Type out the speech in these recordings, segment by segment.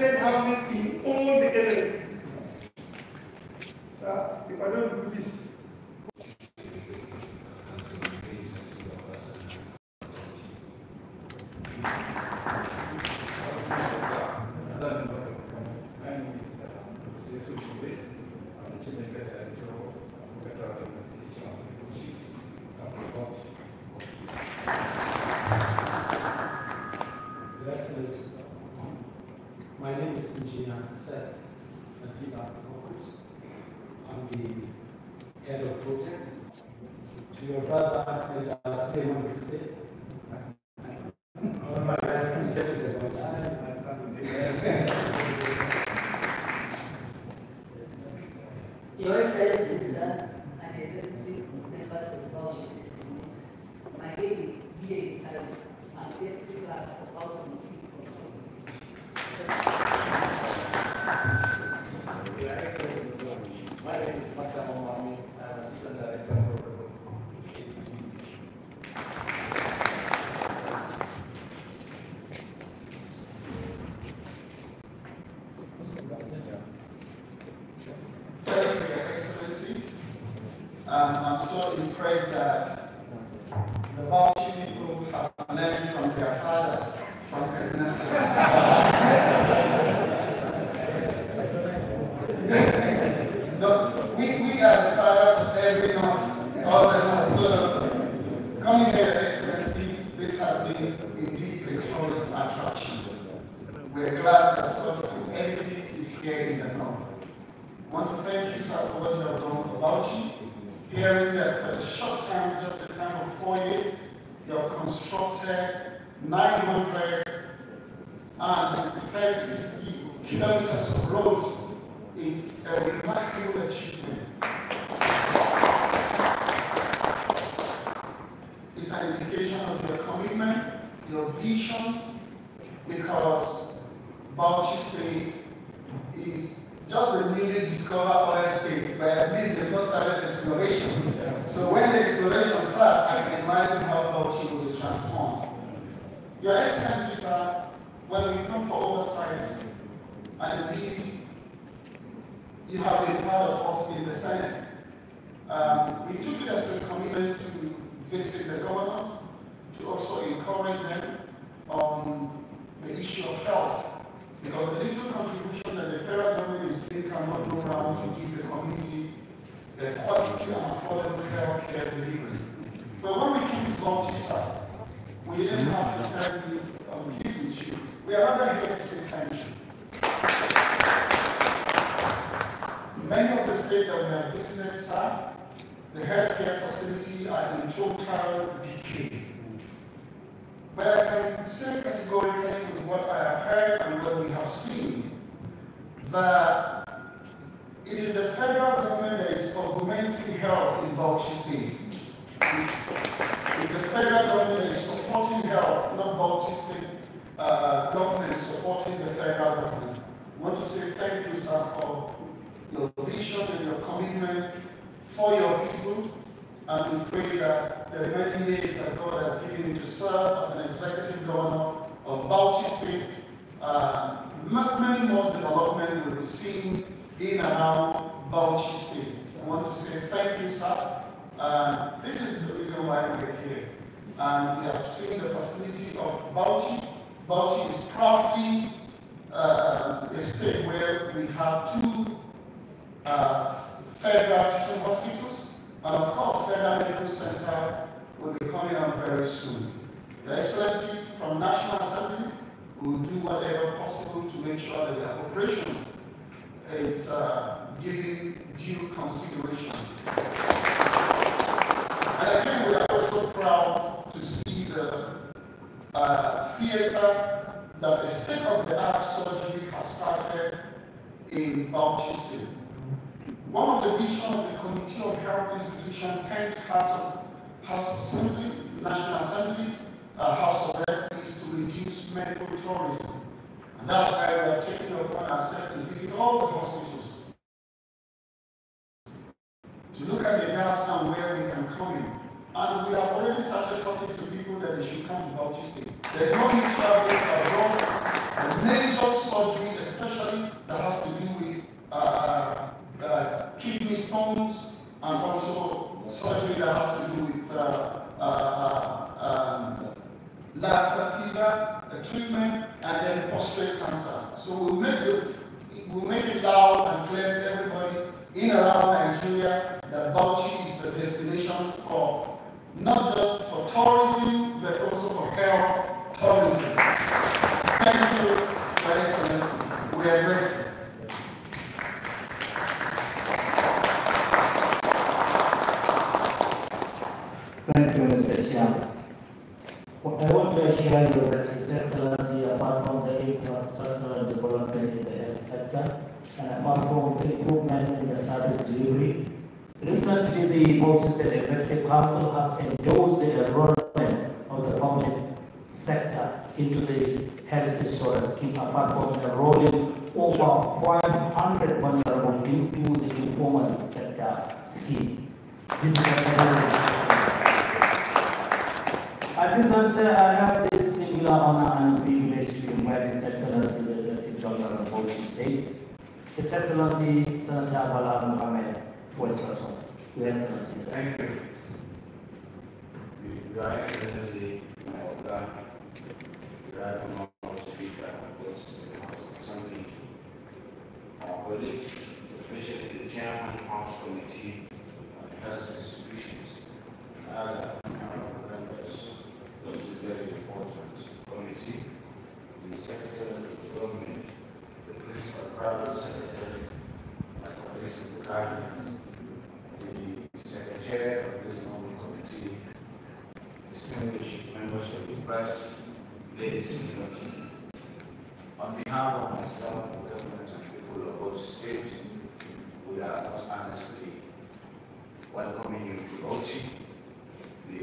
rented houses in all the areas. So, if I don't do this, my name is Engineer Seth Santiago. I'm the head of projects. To your brother, Suleiman Hussein. My Your Excellency, sir, and executive members of the Bauchi system. My name is B.A. Italian. I'm the deputy clerk of House Committee for Your Excellency, my name is Mata Momami. I'm Assistant Director for Thank you, Your Excellency. I'm so impressed that the Bauchi people have learned from their fathers from Kaduna So we are the fathers of every North, all the North. So coming here, Your Excellency, this has been indeed a tourist attraction. We're glad that such an edifice is here in the North. I want to thank you, sir, for what you have done for Bauchi. Hearing that for a short time, just a time of 4 years, you have constructed 930 kilometers of roads. It's a remarkable achievement. It's an indication of your commitment, your vision, because Bauchi State is just the newly discovered oil state, but I believe they've not started exploration. So when the exploration starts, I can imagine how Bauchi will be transformed. Your Excellency, sir, when we come for oversight, and indeed, you have been part of us in the Senate. We took it as a commitment to visit the governors, to also encourage them on the issue of health. Because the little contribution that the federal government is doing cannot go around to give the community the quality and affordable health care delivery. But when we came to Bauchi, sir, we didn't have to tell you or plead with you. We are rather here to say thank you. Many of the states that we have visited, sir, the healthcare facility are in total decay. But I can say categorically with what I have heard and what we have seen, that it is the federal government that is augmenting health in Bauchi State. It's the federal government that is supporting health, not Bauchi State government supporting the federal government. I want to say thank you, sir, for your vision and your commitment for your people. And we pray that the remaining years that God has given you to serve as an executive governor of Bauchi State, many more development will be seen in and around Bauchi State. I want to say thank you, sir. This is the reason why we're here. And we have seen the facility of Bauchi. Bauchi is proudly a state where we have 2 federal teaching hospitals. And of course, Federal Medical Center will be coming up very soon. Your Excellency, from National Assembly, we will do whatever possible to make sure that the operation is given due consideration. And again, we are also proud to see the theater that a state-of-the-art surgery has started in Bauchi State. One of the visions of the Committee of Health Institution, 10th House of Assembly, National Assembly, House of Rep, is to reduce medical tourism. And that's why we are taking upon ourselves to visit all the hospitals, to look at the gaps and where we can come in. And we have already started talking to people that they should come to Bauchi State. There's no need traveling abroad. A major surgery, then prostate cancer. So we'll make it loud and clear to everybody in and around Nigeria that Bauchi is the destination for not just for tourism, but also for health tourism. Thank you, Your Excellency. We are grateful. Thank you, Mr. Chairman. I want to assure you that His Excellency, apart from the infrastructural development in the health sector, and apart from the improvement in the service delivery, recently the Bauchi State Executive Council has endorsed the enrollment of the public sector into the health insurance scheme, apart from enrolling over 500 vulnerable into the informal sector scheme. This is a very at this juncture, I have this singular honor and privilege to invite His Excellency the Executive Governor of Bauchi State, His Excellency Senator Bala for his response. Your Excellency, sir. Thank you. Your Excellency, my Oga, Right Honorable Speaker of the House of Assembly, our colleagues, especially the Chairman of the House Committee on Health Institutions, and other members of this very important committee, the Secretary of the Government, the Principal Private Secretary, my colleagues in the Cabinet, the Secretary of this noble committee, distinguished members of the press, ladies and gentlemen. On behalf of myself, the government and people of Bauchi State, we are most honestly welcoming you to Bauchi, the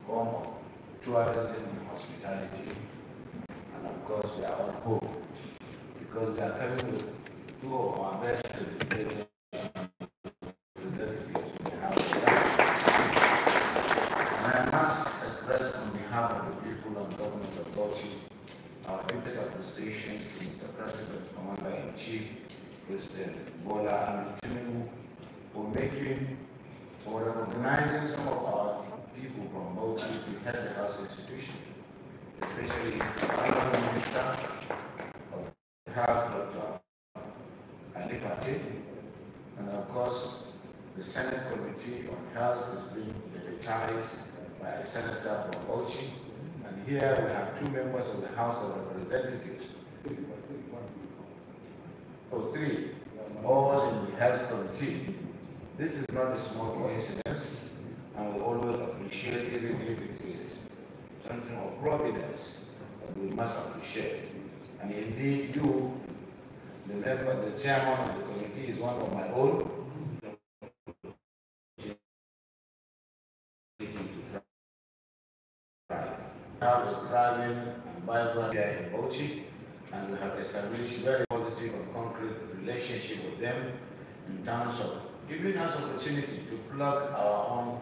home of tourism and hospitality, and of course we are all hope because we are coming with two of our best legislators representatives we have with us. And I must express on behalf of the people and government of Bauchi our deepest appreciation to Mr. President, Commander-in-Chief, President Bala for recognizing some of our people from Bauchi to head the health institution, especially the Honorable Minister of Health, Dr. Ali Pate, and of course the Senate Committee on Health has been deputized by a senator from Bauchi, and here we have two members of the House of Representatives, three, all in the Health Committee. This is not a small coincidence, and we always appreciate even if it is something of providence that we must appreciate. And indeed, you, the chairman of the committee, is one of my own. We have a thriving and vibrant here in Bauchi, and we have established very positive and concrete relationship with them in terms of giving us opportunity to plug our own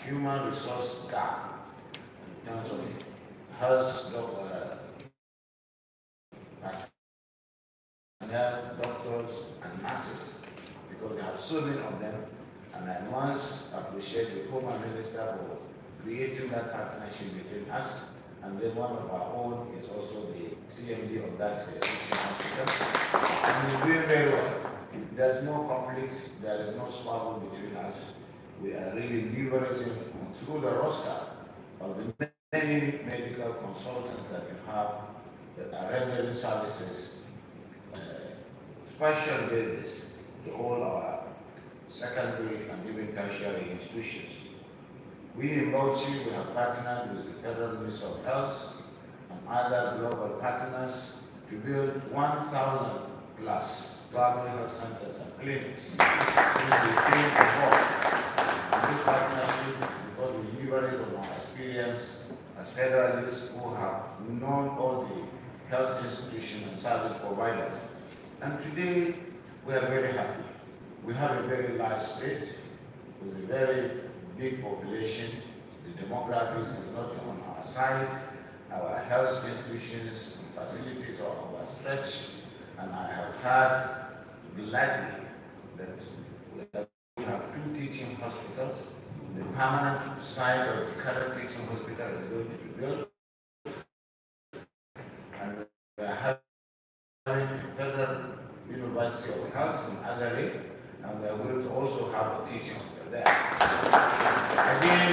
human resource gap in terms of health, doctors and nurses, because they have so many of them, and I must appreciate the former minister for creating that partnership between us, and then one of our own is also the CMD of that teaching hospital, and he's doing very well. There's no conflicts, there is no squabble between us. We are really leveraging through the roster of the many medical consultants that we have that are rendering services, special basis to all our secondary and even tertiary institutions. We in Bauchi, we have partnered with the Federal Ministry of Health and other global partners to build 1,000 plus primary health centers and clinics since we came before. And this partnership, because we leverage on our experience as federalists who have known all the health institutions and service providers. And today, we are very happy. We have a very large state with a very big population. The demographics is not on our side. Our health institutions and facilities are overstretched. And I have heard gladly that we have two teaching hospitals. The permanent side of the current teaching hospital is going to be built. And Azare, and we are going to also have a teaching hospital there. Again,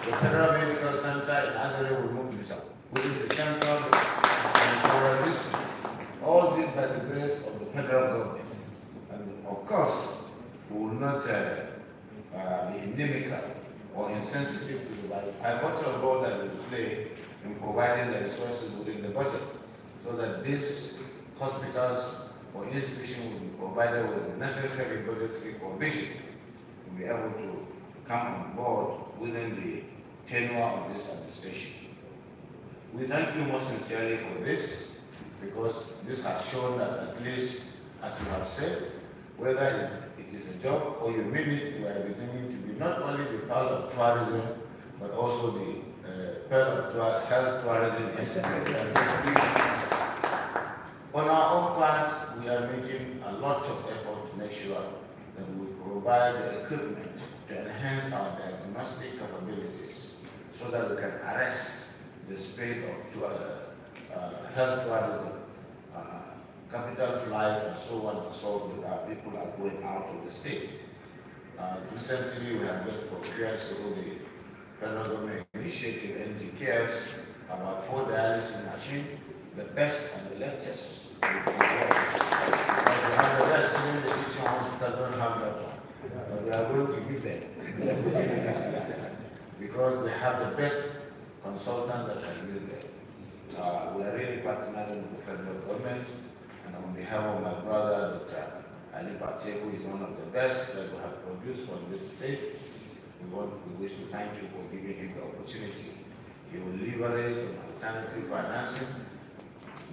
the Federal Medical Center in Azare will move itself within the central and Kaura district. All this by the grace of the federal government. And of course, we will not be inimical or insensitive to the pivotal role that we play in providing the resources within the budget, so that these hospitals or institutions will be provided with the necessary budgetary provision to be able to come on board within the tenure of this administration. We thank you most sincerely for this, because this has shown that at least, as you have said, whether it is a job or you mean it, we are beginning to be not only the part of tourism, but also the part of health tourism. On our own part, we are making a lot of effort to make sure that we provide the equipment to enhance our diagnostic capabilities, so that we can arrest the spread of health tourism, capital flight, and so on and so forth, that people are going out of the state. Recently, we have just procured through the federal government initiative, NG Cares, about 4 dialysis machines, the best and the latest. We have the best, even the teaching hospital don't have that one. But we are going to give them the opportunity, because they have the best consultant that can use them. We are really partnering with the federal government, and on behalf of my brother, Dr. Ali Pate, who is one of the best that we have produced from this state, we wish to thank you for giving him the opportunity. He will leverage on alternative financing,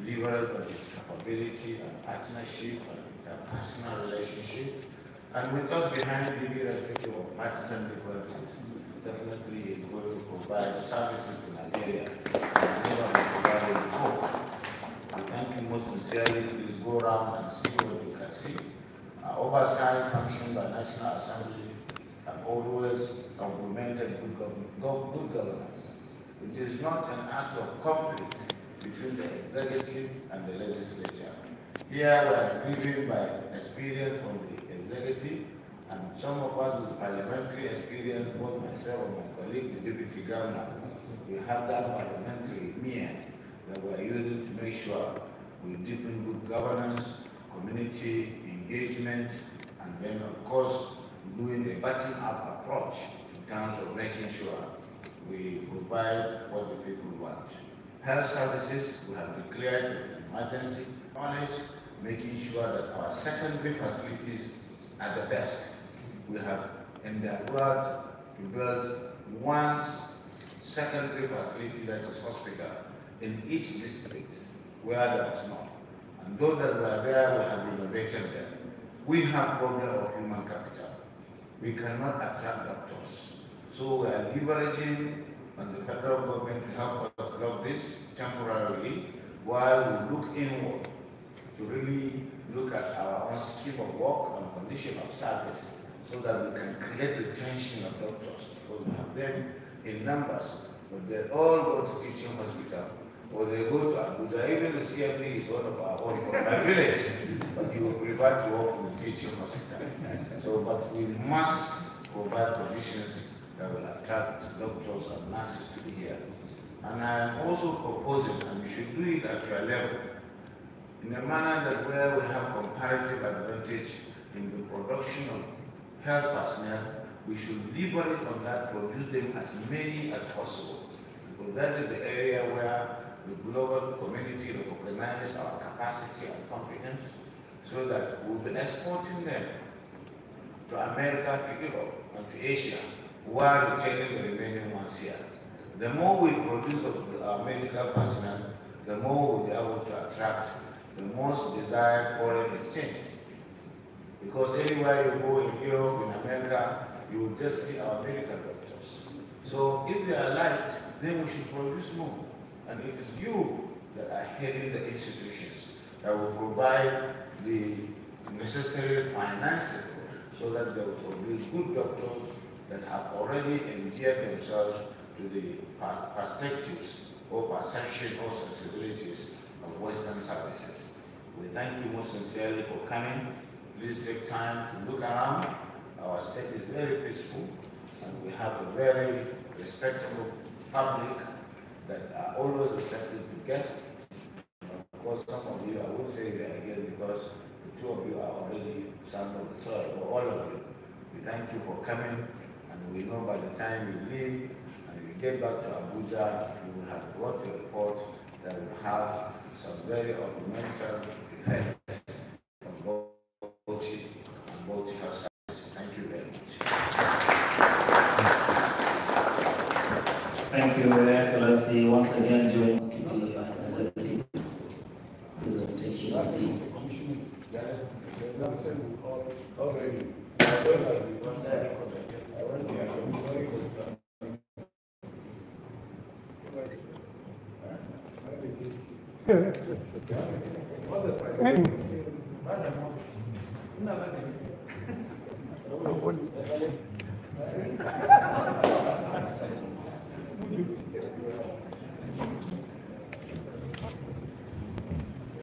leverage on his capability and partnership and interpersonal relationship, and with us behind him, irrespective of partisan differences, definitely he is going to provide services to Nigeria that never been provided before. We thank you most sincerely. Please go around and see what you can see. Oversight function by National Assembly have always complemented good governance. It is not an act of conflict between the executive and the legislature. Here we are driven by experience from the executive, and some of us with parliamentary experience, both myself and my colleague, the deputy governor, we have that parliamentary mirror that we are using to make sure we deepen good governance, community engagement, and then of course doing a bottom-up approach in terms of making sure we provide what the people want. Health services, we have declared an emergency. Knowledge, making sure that our secondary facilities are the best. We have endeavored to build one secondary facility, that is hospital, in each district where there is none. And those that were there, we have innovated them. We have problem of human capital. We cannot attract doctors. So we are leveraging on the federal government to help us block this temporarily, while we look inward to really look at our own scheme of work and condition of service, so that we can create retention of doctors, because we have them in numbers, but they all go to teaching hospital, or they go to Abuja. Even the CFP is one of our own from my village, but he will prefer to work in the teaching hospital. So, but we must provide conditions that will attract doctors and nurses to be here. And I am also proposing, and we should do it at your level, in a manner that where we have comparative advantage in the production of health personnel, we should leverage on that, produce them as many as possible. Because that is the area where the global community recognizes our capacity and competence, so that we'll be exporting them to America, to Europe, and to Asia, while retaining the remaining ones here. The more we produce of our medical personnel, the more we'll be able to attract the most desired foreign exchange. Because anywhere you go in Europe, in America, you will just see our medical doctors. So if they are light, then we should produce more. And it is you that are heading the institutions that will provide the necessary financing, so that they will produce good doctors that have already endeared themselves to the perspectives or perception or sensibilities of Western services. We thank you most sincerely for coming. Please take time to look around. Our state is very peaceful, and we have a very respectable public that are always receptive to guests. Of course, some of you, I won't say they are guests because the two of you are already some of the soil, but all of you. We thank you for coming, and we know by the time you leave and you get back to Abuja, you will have brought a report that will have some very augmented effects on Bauchi and Bauchi Health Services. Thank you very much. Thank you, Your Excellency. Once again, join the executive presentation of the What